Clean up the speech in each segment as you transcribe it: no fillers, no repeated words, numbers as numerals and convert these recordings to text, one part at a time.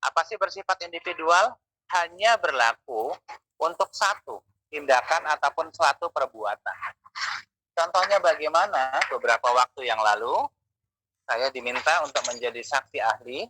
Apa sih bersifat individual? Hanya berlaku untuk satu tindakan ataupun suatu perbuatan. Contohnya bagaimana? Beberapa waktu yang lalu, saya diminta untuk menjadi saksi ahli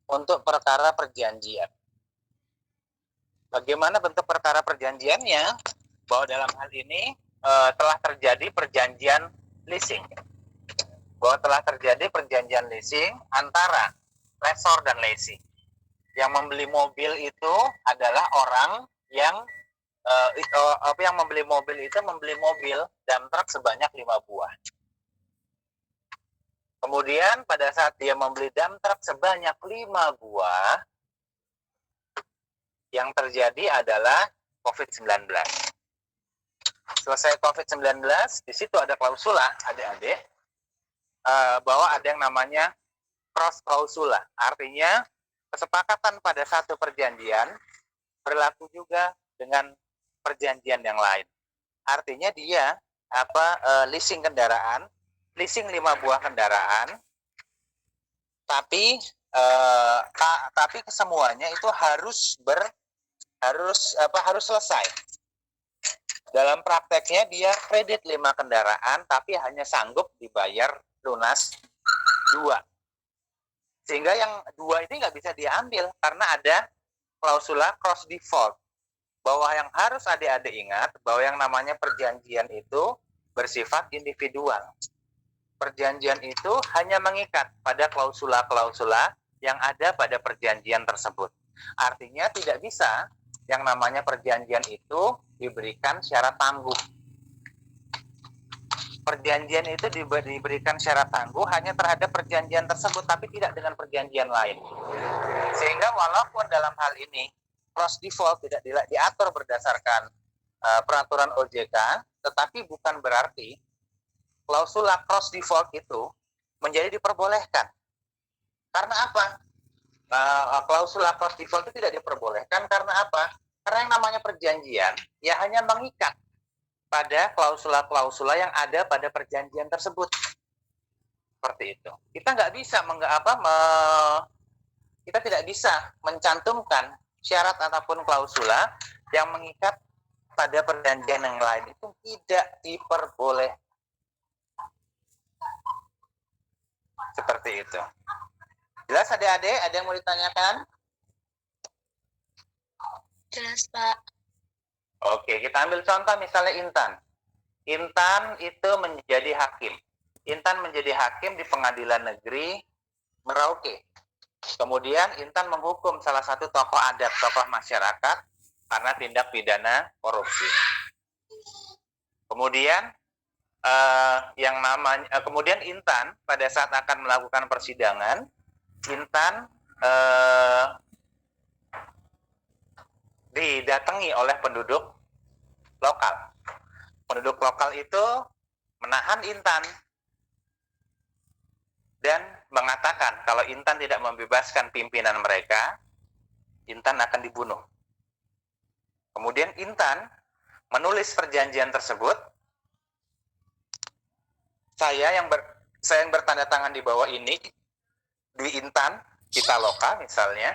untuk perkara perjanjian. Bagaimana bentuk perkara perjanjiannya? Bahwa dalam hal ini telah terjadi perjanjian leasing. Bahwa telah terjadi perjanjian leasing antara lessor dan lessee. Yang membeli mobil itu adalah orang yang yang membeli mobil itu membeli mobil dump truck sebanyak 5 buah. Kemudian pada saat dia membeli dump truck sebanyak 5 buah, yang terjadi adalah COVID-19. Selesai COVID-19, di situ ada klausula, adik-adik, bahwa ada yang namanya cross klausula. Artinya kesepakatan pada satu perjanjian berlaku juga dengan perjanjian yang lain. Artinya dia leasing kendaraan, leasing 5 buah kendaraan, tapi kesemuanya itu harus selesai. Dalam prakteknya dia kredit 5 kendaraan, tapi hanya sanggup dibayar lunas 2. Sehingga yang 2 ini nggak bisa diambil karena ada klausula cross default. Bahwa yang harus adik-adik ingat, bahwa yang namanya perjanjian itu bersifat individual. Perjanjian itu hanya mengikat pada klausula-klausula yang ada pada perjanjian tersebut. Artinya tidak bisa yang namanya perjanjian itu diberikan syarat tangguh. Perjanjian itu diberikan syarat tangguh hanya terhadap perjanjian tersebut, tapi tidak dengan perjanjian lain. Sehingga walaupun dalam hal ini cross default tidak diatur berdasarkan peraturan OJK, tetapi bukan berarti klausula cross default itu menjadi diperbolehkan. Karena apa? Klausula cross default itu tidak diperbolehkan karena apa? Karena yang namanya perjanjian ya hanya mengikat pada klausula-klausula yang ada pada perjanjian tersebut. Seperti itu. Kita nggak bisa kita tidak bisa mencantumkan syarat ataupun klausula yang mengikat pada perjanjian yang lain, itu tidak diperbolehkan. Seperti itu. Jelas adik-adik? Ada yang mau ditanyakan? Jelas, Pak. Oke, kita ambil contoh misalnya Intan. Intan itu menjadi hakim. Intan menjadi hakim di Pengadilan Negeri Merauke. Kemudian Intan menghukum salah satu tokoh adat, tokoh masyarakat karena tindak pidana korupsi. Kemudian kemudian Intan pada saat akan melakukan persidangan, Intan didatangi oleh penduduk lokal. Penduduk lokal itu menahan Intan dan mengatakan kalau Intan tidak membebaskan pimpinan mereka, Intan akan dibunuh. Kemudian Intan menulis perjanjian tersebut. Saya yang bertanda tangan di bawah ini, Dwi Intan Pitaloka misalnya,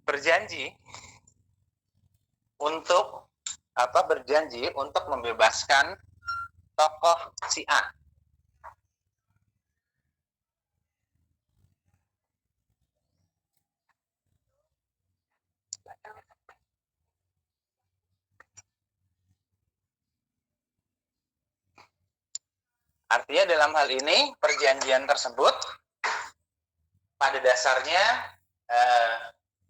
berjanji untuk membebaskan tokoh si A. Artinya dalam hal ini perjanjian tersebut pada dasarnya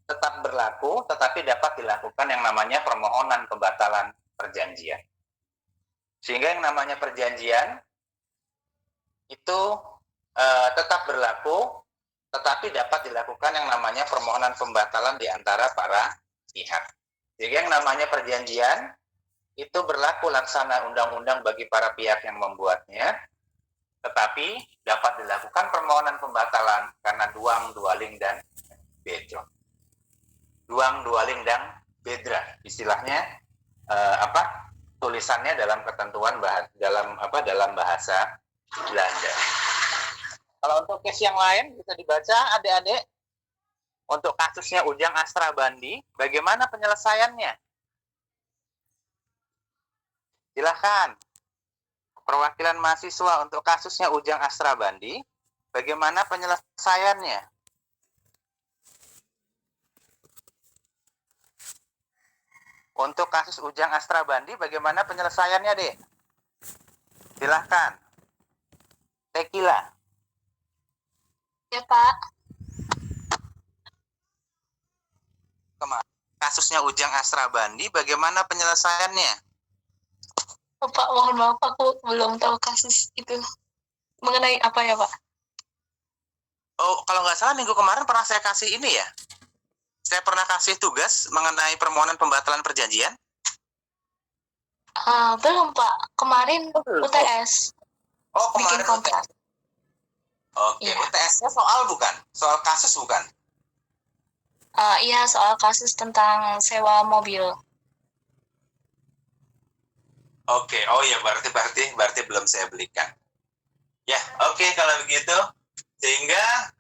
tetap berlaku, tetapi dapat dilakukan yang namanya permohonan pembatalan perjanjian. Sehingga yang namanya perjanjian itu tetap berlaku, tetapi dapat dilakukan yang namanya permohonan pembatalan di antara para pihak. Sehingga yang namanya perjanjian itu berlaku laksana undang-undang bagi para pihak yang membuatnya, tetapi dapat dilakukan permohonan pembatalan karena duang, dualing, dan bedro. Duang, dualing, dan bedra, istilahnya tulisannya dalam ketentuan dalam bahasa Belanda. Kalau untuk case yang lain bisa dibaca adik-adik. Untuk kasusnya Ujang Astra Bandi, bagaimana penyelesaiannya? Silahkan. Perwakilan mahasiswa untuk kasusnya Ujang Astra Bandi, bagaimana penyelesaiannya? Untuk kasus Ujang Astra Bandi, bagaimana penyelesaiannya, Dek? Silahkan. Tekila. Ya, Pak. Kasusnya Ujang Astra Bandi, bagaimana penyelesaiannya? Oh, Pak, mohon maaf, aku belum tahu kasus itu. Mengenai apa ya, Pak? Oh, kalau nggak salah minggu kemarin pernah saya kasih ini ya. Saya pernah kasih tugas mengenai permohonan pembatalan perjanjian. Belum, Pak. Kemarin UTS. Oh, Bikin kemarin kontrak. UTS. Oke, Iya. UTS-nya soal bukan? Soal kasus bukan? Iya, soal kasus tentang sewa mobil. Oke, oh ya berarti belum saya belikan. Ya, oke kalau begitu. Sehingga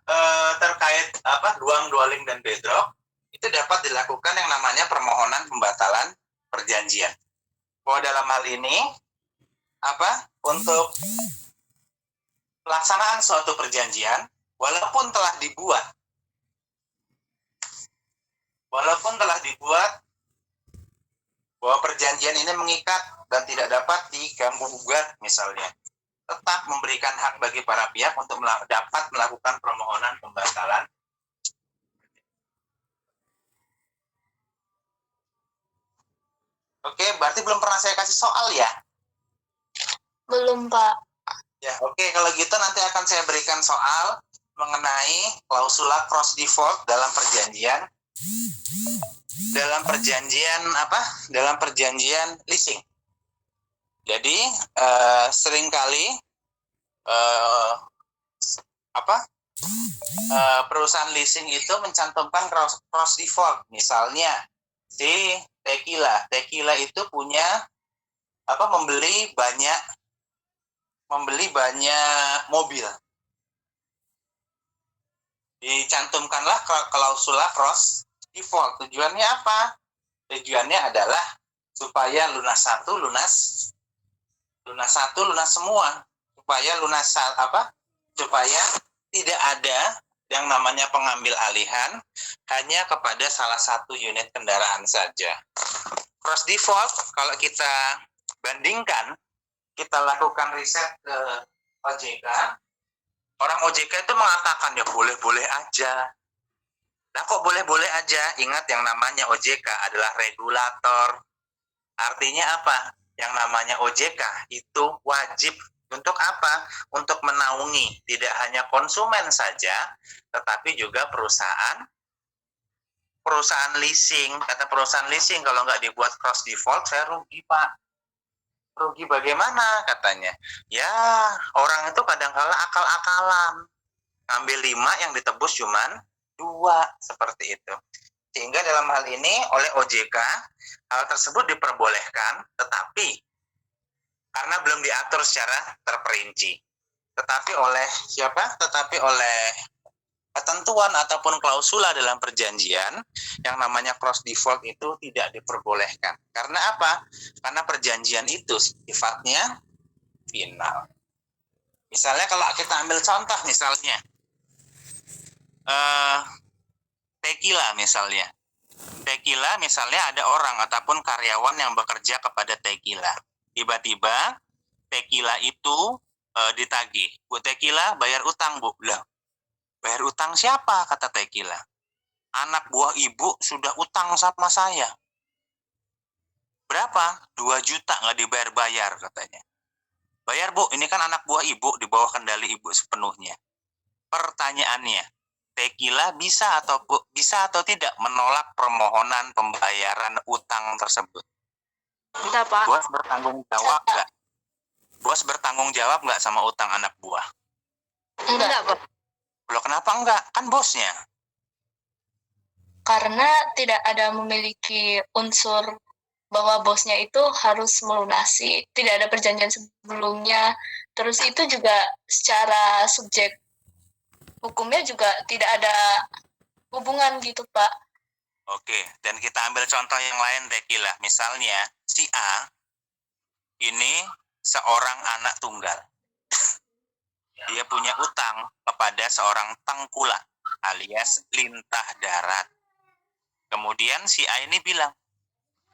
terkait ruang dwelling dan bedrock itu dapat dilakukan yang namanya permohonan pembatalan perjanjian. Bahwa dalam hal ini untuk pelaksanaan suatu perjanjian walaupun telah dibuat bahwa perjanjian ini mengikat dan tidak dapat diganggu gugat misalnya, tetap memberikan hak bagi para pihak untuk dapat melakukan permohonan pembatalan. Oke, berarti belum pernah saya kasih soal ya? Belum, Pak. Ya, oke, kalau gitu nanti akan saya berikan soal mengenai klausula cross default dalam perjanjian dalam perjanjian leasing. Jadi seringkali perusahaan leasing itu mencantumkan cross default. Misalnya si Tekila itu punya membeli banyak mobil. Dicantumkanlah klausula cross default. Tujuannya apa? Tujuannya adalah supaya lunas semua, supaya tidak ada yang namanya pengambil alihan hanya kepada salah satu unit kendaraan saja. Cross default kalau kita bandingkan, kita lakukan riset ke OJK, orang OJK itu mengatakan ya boleh-boleh aja. Nah kok boleh-boleh aja? Ingat yang namanya OJK adalah regulator. Artinya apa? Yang namanya OJK itu wajib untuk apa? Untuk menaungi tidak hanya konsumen saja, tetapi juga perusahaan leasing. Kata perusahaan leasing, kalau nggak dibuat cross default, saya rugi, Pak. Rugi bagaimana? Katanya. Ya, orang itu kadang-kala akal-akalan. Ngambil 5 yang ditebus cuman 2, seperti itu. Sehingga dalam hal ini oleh OJK hal tersebut diperbolehkan, tetapi karena belum diatur secara terperinci. Tetapi oleh ketentuan ataupun klausula dalam perjanjian yang namanya cross default itu tidak diperbolehkan. Karena apa? Karena perjanjian itu sifatnya final. Misalnya kalau kita ambil contoh misalnya Tekila misalnya ada orang ataupun karyawan yang bekerja kepada Tekila. Tiba-tiba Tekila itu ditagih. Bu Tekila bayar utang, Bu. Lah, bayar utang siapa? Kata Tekila. Anak buah ibu sudah utang sama saya. Berapa? 2 juta nggak dibayar-bayar katanya. Bayar, Bu, ini kan anak buah ibu di bawah kendali ibu sepenuhnya. Pertanyaannya, Tekila bisa atau tidak menolak permohonan pembayaran utang tersebut? Bisa, Pak. Bos bertanggung jawab nggak? Bos bertanggung jawab nggak sama utang anak buah? Enggak, Pak. Loh, kenapa enggak? Kan bosnya. Karena tidak ada memiliki unsur bahwa bosnya itu harus melunasi. Tidak ada perjanjian sebelumnya. Terus itu juga secara subjek hukumnya juga tidak ada hubungan gitu, Pak. Oke, dan kita ambil contoh yang lain deh, Kila. Misalnya, si A ini seorang anak tunggal. Dia punya utang kepada seorang tengkulak alias lintah darat. Kemudian si A ini bilang,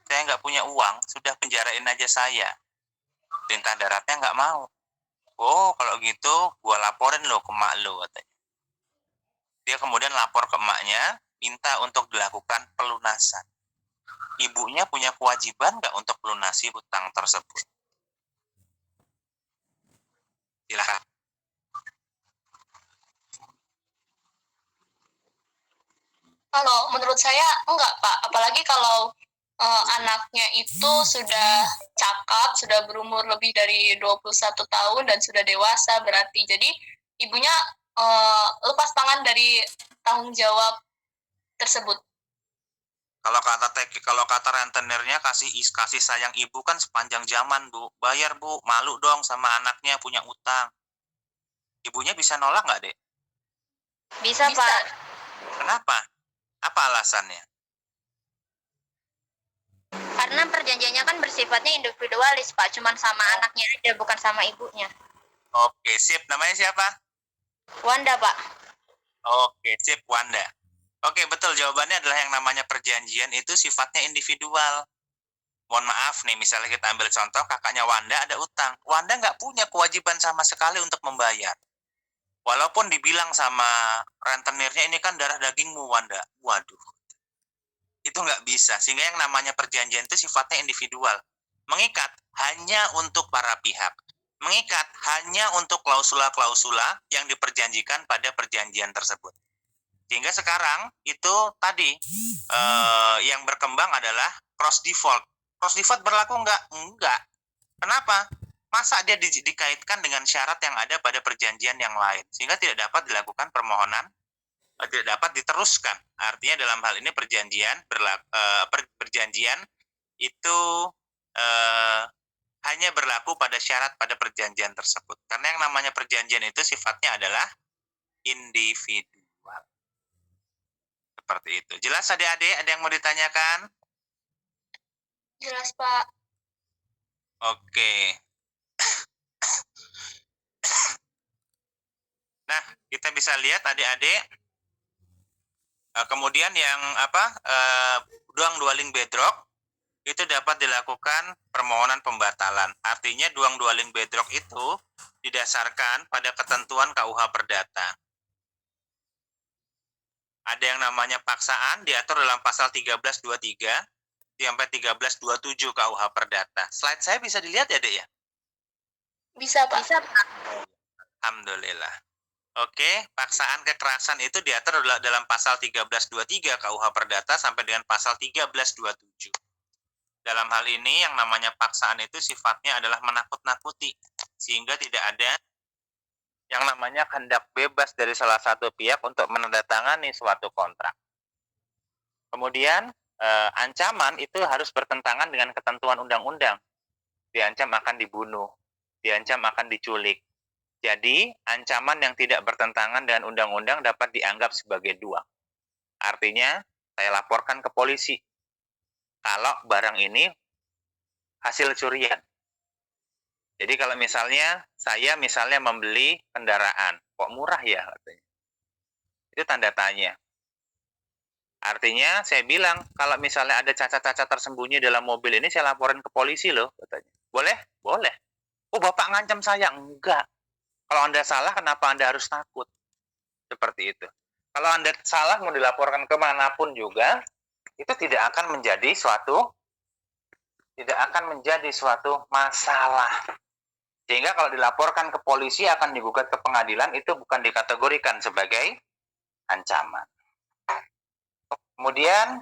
saya nggak punya uang, sudah penjarain aja saya. Lintah daratnya nggak mau. Oh, kalau gitu, gua laporin lo ke mak lo, katanya. Dia kemudian lapor ke emaknya, minta untuk dilakukan pelunasan. Ibunya punya kewajiban nggak untuk melunasi hutang tersebut? Silakan. Kalau menurut saya enggak, Pak. Apalagi kalau anaknya itu sudah cakap, sudah berumur lebih dari 21 tahun dan sudah dewasa berarti. Jadi ibunya lepas tangan dari tanggung jawab tersebut. Kalau kata rentenirnya kasih sayang ibu kan sepanjang zaman, Bu. Bayar, Bu. Malu dong sama anaknya punya utang. Ibunya bisa nolak nggak, Dek? Bisa, Pak. Kenapa? Apa alasannya? Karena perjanjiannya kan bersifatnya individualis, Pak. Cuman sama anaknya aja, bukan sama ibunya. Oke, sip. Namanya siapa? Wanda, Pak. Oke, sip, Wanda. Oke, betul. Jawabannya adalah yang namanya perjanjian itu sifatnya individual. Mohon maaf nih, misalnya kita ambil contoh, kakaknya Wanda ada utang. Wanda nggak punya kewajiban sama sekali untuk membayar. Walaupun dibilang sama rentenirnya, ini kan darah dagingmu, Wanda. Waduh, itu nggak bisa. Sehingga yang namanya perjanjian itu sifatnya individual. Mengikat hanya untuk para pihak. Mengikat hanya untuk klausula-klausula yang diperjanjikan pada perjanjian tersebut. Sehingga sekarang itu tadi yang berkembang adalah cross default. Cross default berlaku nggak? Enggak. Kenapa? Masa dia dikaitkan dengan syarat yang ada pada perjanjian yang lain, sehingga tidak dapat dilakukan permohonan, tidak dapat diteruskan. Artinya dalam hal ini perjanjian itu hanya berlaku pada syarat pada perjanjian tersebut. Karena yang namanya perjanjian itu sifatnya adalah individual. Seperti itu. Jelas adik-adik? Ada yang mau ditanyakan? Jelas, Pak. Oke. Nah, kita bisa lihat adik-adik. Kemudian yang duang dwelling bedrock itu dapat dilakukan permohonan pembatalan. Artinya duang dwelling bedrock itu didasarkan pada ketentuan KUH Perdata. Ada yang namanya paksaan diatur dalam pasal 1323 sampai 1327 KUH Perdata. Slide saya bisa dilihat ya, Dek ya? Bisa, Pak. Bisa, Pak. Alhamdulillah. Oke, paksaan kekerasan itu diatur dalam pasal 1323 KUH Perdata sampai dengan pasal 1327. Dalam hal ini yang namanya paksaan itu sifatnya adalah menakut-nakuti, sehingga tidak ada yang namanya kehendak bebas dari salah satu pihak untuk menandatangani suatu kontrak. Kemudian ancaman itu harus bertentangan dengan ketentuan undang-undang. Diancam akan dibunuh, diancam akan diculik. Jadi ancaman yang tidak bertentangan dengan undang-undang dapat dianggap sebagai duang. Artinya saya laporkan ke polisi kalau barang ini hasil curian. Jadi kalau misalnya saya membeli kendaraan, kok murah ya katanya. Itu tanda tanya. Artinya saya bilang kalau misalnya ada cacat-cacat tersembunyi dalam mobil ini saya laporin ke polisi loh katanya. Boleh? Boleh. Oh, Bapak ngancam saya? Enggak. Kalau Anda salah kenapa Anda harus takut? Seperti itu. Kalau Anda salah mau dilaporkan kemanapun juga, itu tidak akan menjadi suatu masalah. Sehingga kalau dilaporkan ke polisi akan digugat ke pengadilan, itu bukan dikategorikan sebagai ancaman. Kemudian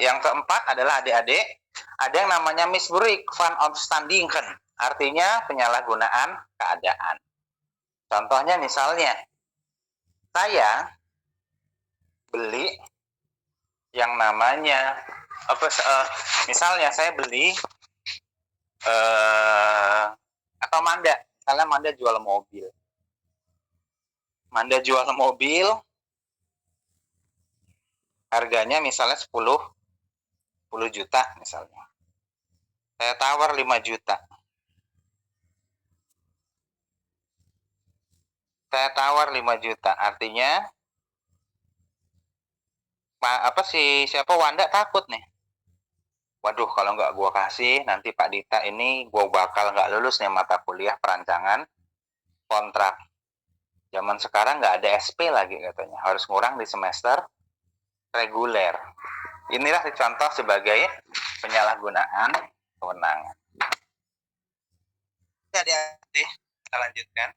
yang keempat adalah adik-adik, ada yang namanya misbruik van omstandigen, artinya penyalahgunaan keadaan. Contohnya misalnya, saya beli yang namanya misalnya saya beli atau Manda, misalnya Manda jual mobil, Harganya misalnya 10 juta misalnya. Saya tawar 5 juta. Saya tawar 5 juta. Artinya siapa Wanda takut nih. Waduh, kalau nggak gua kasih, nanti Pak Dita ini gua bakal nggak lulus nih mata kuliah perancangan kontrak. Zaman sekarang nggak ada SP lagi katanya. Harus ngurang di semester reguler. Inilah contoh sebagai penyalahgunaan kewenangan. Jadi, kita lanjutkan.